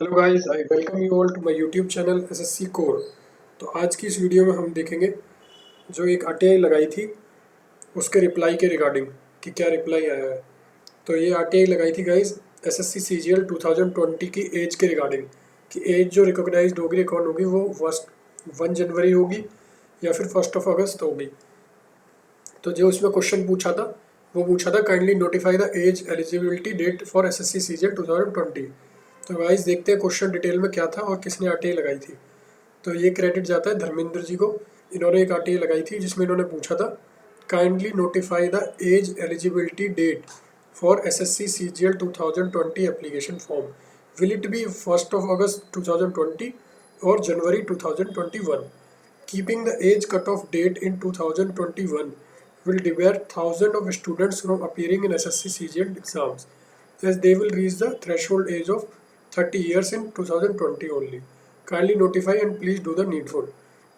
Hello guys, I welcome you all to my YouTube channel SSC core. तो आज की इस वीडियो में हम देखेंगे जो एक आरटीआई लगाई थी उसके रिप्लाई के रिगार्डिंग कि क्या रिप्लाई आया है। तो ये आरटीआई लगाई थी गाइस एसएससी सीजीएल 2020 की एज के रिगार्डिंग कि एज जो रिकॉग्नाइज्ड होगी कौन होगी, वो फर्स्ट 1 जनवरी होगी या फिर 1 अगस्त होगी। तो जो इसमें क्वेश्चन पूछा था वो पूछा था kindly notify the age eligibility date for SSC CGL 2020। तो गाइस देखते हैं क्वेश्चन डिटेल में क्या था और किसने आरटीआई लगाई थी। तो ये क्रेडिट जाता है धर्मेंद्र जी को। इन्होंने एक आरटीआई लगाई थी जिसमें इन्होंने पूछा था kindly notify the age eligibility date for SSC CGL 2020 application form. Will it be 1 August 2020 और January 2021? Keeping the age cutoff date in 2021 will debar thousands of students from appearing in SSC CGL exams, as they will reach the threshold age of 30 years in 2020 only. Kindly notify and please do the needful.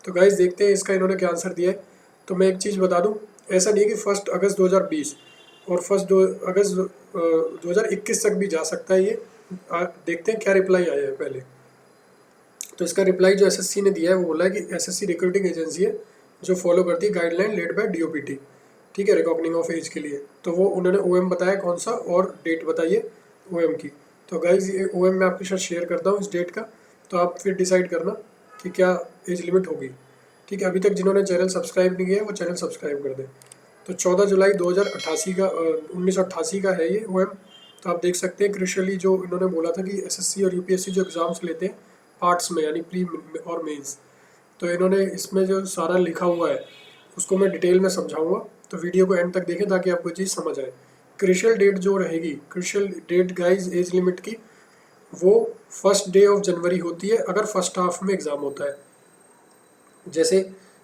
तो guys देखते हैं इसका इन्होंने क्या answer दिया है। तो मैं एक चीज़ बता दूं, ऐसा नहीं है कि 1 अगस्त 2020 और 1 अगस्त 2021 तक भी जा सकता है ये। देखते हैं क्या रिप्लाई आया है पहले। तो इसका रिप्लाई जो एसएससी ने दिया है वो बोला है कि एसएससी रिक्रूटिंग एजेंसी है जो फॉलो करती है गाइडलाइन लेड बाय डीओपीटी, ठीक है, रिकॉग्निंग ऑफ एज के लिए। तो वो उन्होंने ओएम बताया कौन सा और डेट बताइए ओएम की। तो गाइज ये ओएम मैं आपके साथ शेयर करता हूँ इस डेट का, तो आप फिर डिसाइड करना कि क्या एज लिमिट होगी। ठीक है, अभी तक जिन्होंने चैनल सब्सक्राइब नहीं किया है वो चैनल सब्सक्राइब कर दें। तो 14 जुलाई 2088 का 1988 का है ये ओएम। तो आप देख सकते हैं क्रिशली जो इन्होंने बोला था कि एसएससी और यूपीएससी जो एग्ज़ाम्स लेते हैं पार्ट्स में यानी प्री और मेंस, तो इन्होंने इसमें जो सारा लिखा हुआ है उसको मैं डिटेल में समझाऊंगा। तो वीडियो को एंड तक देखें ताकि आपको चीज़ समझ आए। क्रिशियल डेट जो रहेगी, crucial date guys age limit की, वो 1 डे ऑफ जनवरी होती है अगर फर्स्ट हाफ में एग्ज़ाम होता है। जैसे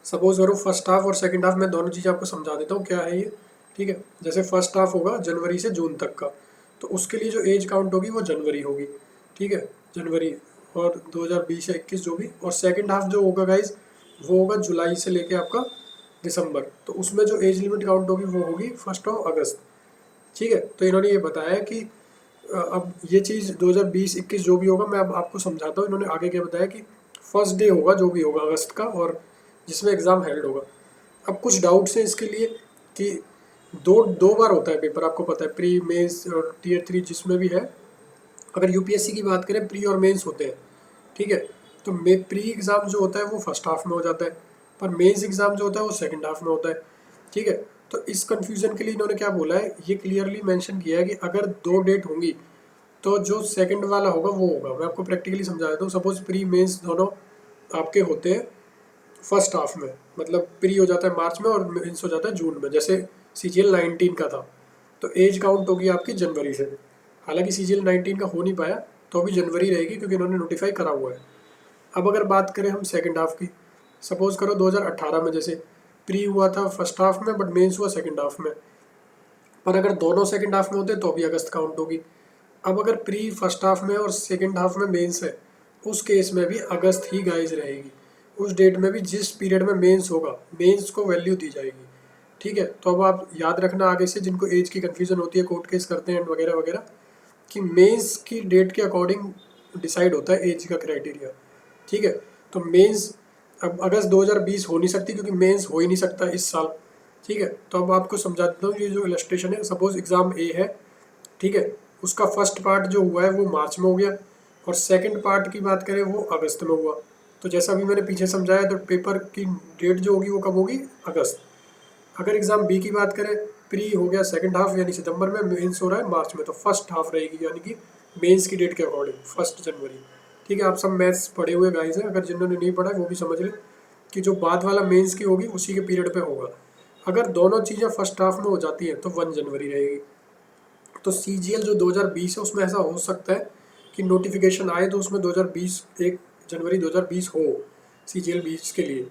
सपोज करो फर्स्ट हाफ और सेकंड हाफ में दोनों चीज़ें आपको समझा देता हूँ क्या है ये। ठीक है, जैसे फर्स्ट हाफ होगा जनवरी से जून तक का, तो उसके लिए जो एज काउंट होगी वो जनवरी होगी। ठीक है, जनवरी और 2020 या 21 जो भी। और सेकंड हाफ जो होगा गाइज वो होगा जुलाई से लेके आपका दिसंबर, तो उसमें जो एज लिमिट काउंट होगी वो होगी 1 अगस्त। ठीक है, तो इन्होंने ये बताया कि अब ये चीज़ 2020-21 जो भी होगा मैं अब आपको समझाता हूँ। इन्होंने आगे क्या बताया कि फर्स्ट डे होगा जो भी होगा अगस्त का और जिसमें एग्ज़ाम हेल्ड होगा। अब कुछ डाउट्स हैं इसके लिए कि दो दो बार होता है पेपर, आपको पता है, प्री मेंस और टीयर 3 जिसमें भी है। अगर यूपीएससी की बात करें प्री और मेंस होते हैं। ठीक है, तो प्री एग्ज़ाम जो होता है वो फर्स्ट हाफ में हो जाता है, पर मेंस एग्ज़ाम जो होता है वो सेकंड हाफ में होता है। ठीक है, तो इस कन्फ्यूज़न के लिए इन्होंने क्या बोला है, ये क्लियरली मेंशन किया है कि अगर 2 डेट होंगी तो जो सेकंड वाला होगा वो होगा। मैं आपको प्रैक्टिकली समझा देता हूँ। सपोज प्री मेंस दोनों आपके होते हैं फर्स्ट हाफ में, मतलब प्री हो जाता है मार्च में और मेंस हो जाता है जून में। जैसे सीजीएल 19 का था तो एज काउंट होगी आपकी जनवरी से। हालांकि सीजीएल 19 का हो नहीं पाया तो अभी जनवरी रहेगी क्योंकि इन्होंने नोटिफाई करा हुआ है। अब अगर बात करें हम सेकंड हाफ की, सपोज करो 2018 में जैसे प्री हुआ था फर्स्ट हाफ में बट मेंस हुआ सेकंड हाफ में, पर अगर दोनों सेकंड हाफ में होते तो भी अगस्त काउंट होगी। अब अगर प्री फर्स्ट हाफ में और सेकंड हाफ में मेंस है, उस केस में भी अगस्त ही गाइज रहेगी। उस डेट में भी जिस पीरियड में मेंस होगा मेंस को वैल्यू दी जाएगी। ठीक है, तो अब आप याद रखना आगे से जिनको एज की कन्फ्यूजन होती है, कोर्ट केस करते हैं वगैरह वगैरह, कि मेंस की डेट के अकॉर्डिंग डिसाइड होता है एज का क्राइटेरिया। ठीक है, तो मेंस अब अगस्त 2020 हो नहीं सकती क्योंकि मेंस हो ही नहीं सकता इस साल। ठीक है, तो अब आपको समझा देता हूँ। ये जो इलस्ट्रेशन है, सपोज एग्ज़ाम ए है, ठीक है, उसका फर्स्ट पार्ट जो हुआ है वो मार्च में हो गया और सेकंड पार्ट की बात करें वो अगस्त में हुआ। तो जैसा अभी मैंने पीछे समझाया, तो पेपर की डेट जो होगी वो कब होगी, अगस्त। अगर एग्ज़ाम बी की बात करें, प्री हो गया सेकंड हाफ यानी सितंबर में, मेंस हो रहा है मार्च में, तो फर्स्ट हाफ रहेगी यानी कि मेंस की डेट के अकॉर्डिंग 1 जनवरी। ठीक है, आप सब मैथ्स पढ़े हुए गाइस हैं, अगर जिन्होंने नहीं पढ़ा है वो भी समझ लें कि जो बाद वाला मेंस की होगी उसी के पीरियड पे होगा। अगर दोनों चीज़ें फर्स्ट हाफ में हो जाती हैं तो 1 जनवरी रहेगी। तो सीजीएल जो 2020 है उसमें ऐसा हो सकता है कि नोटिफिकेशन आए तो उसमें 2020 1 जनवरी 2020 हो सीजीएल 20 के लिए,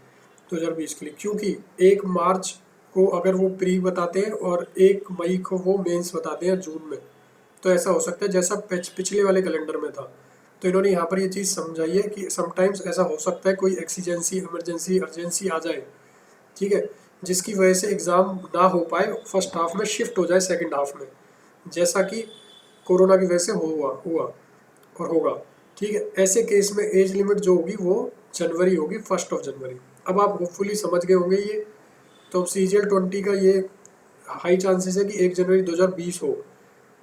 2020 के लिए, क्योंकि 1 मार्च को अगर वो प्री बताते हैं और 1 मई को वो मेंस बताते हैं जून में, तो ऐसा हो सकता है जैसा पिछले वाले कैलेंडर में था। तो इन्होंने यहाँ पर ये चीज़ समझाई है कि समटाइम्स ऐसा हो सकता है कोई एक्सीजेंसी, इमरजेंसी, अर्जेंसी आ जाए, ठीक है, जिसकी वजह से एग्ज़ाम ना हो पाए, फर्स्ट हाफ में शिफ्ट हो जाए सेकंड हाफ में, जैसा कि कोरोना की वजह से हुआ और होगा। ठीक है, ऐसे केस में एज लिमिट जो होगी वो जनवरी होगी, 1 जनवरी। अब आप होपफुली समझ गए होंगे ये। तो अब CGL 20 का ये हाई चांसेस है कि 1 जनवरी 2020 हो,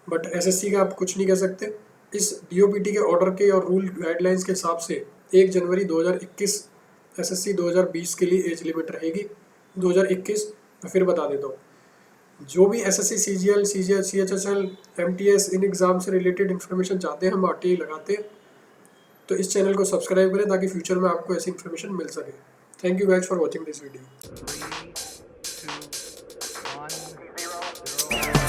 बट SSC का आप कुछ नहीं कह सकते। इस DOPT के ऑर्डर के और रूल गाइडलाइंस के हिसाब से 1 जनवरी 2021 SSC 2020 के लिए एज लिमिट रहेगी। 2021 मैं फिर बता देता हूँ, जो भी SSC CGL CGL CHSL MTS in exam से रिलेटेड इन्फॉर्मेशन चाहते हैं, हम RTI लगाते हैं। तो इस चैनल को सब्सक्राइब करें ताकि फ्यूचर में आपको ऐसी इन्फॉर्मेशन मिल सके। Thank you guys for watching this video. 3, 2, 1, 0